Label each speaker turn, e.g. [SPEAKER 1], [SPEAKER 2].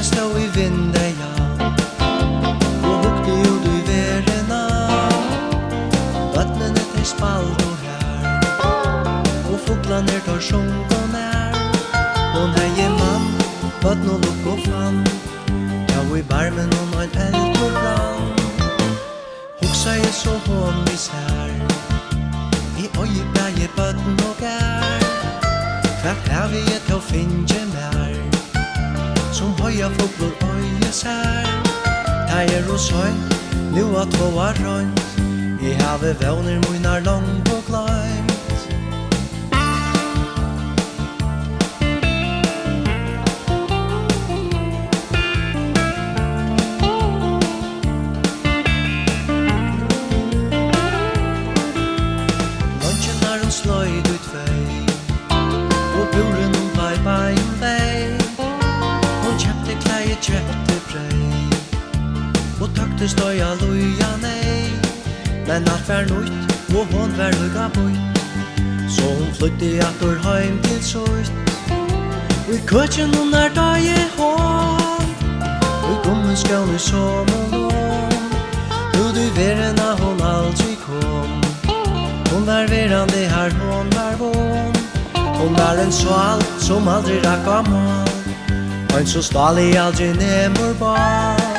[SPEAKER 1] Stóð í Vindeyga og hugdi ut í verðina. Børnini teir spældu her og fuglarnir tar sungu nær. Hon hevði mann, børn og lukku fann, ja í barminum ein eldur brann. Hugsaði så hon vis her, I eigi bæði børn og hvat havi til fingið mer, som heiðafuglur eigi. Teir og seint, nu at tåa rønt, I havi vevner munar langt og gløymt. Lunchen sløyd ut vei, og buren bæði vei. Hon kjøpte klei, kjøpte brei, og tøkte støya luja nei. Men alt var nøyt, og hon var lukka bøyt, så hon flytti atur heim til søyt. Og I køkinum doyði hon, og I gummiskjøn I som og lån. Ut I verðina hon aldri kom, hon var verandi her hon var vån. Hon var en sval som aldri rakk av mål, ein så stalig aldri nemur barn.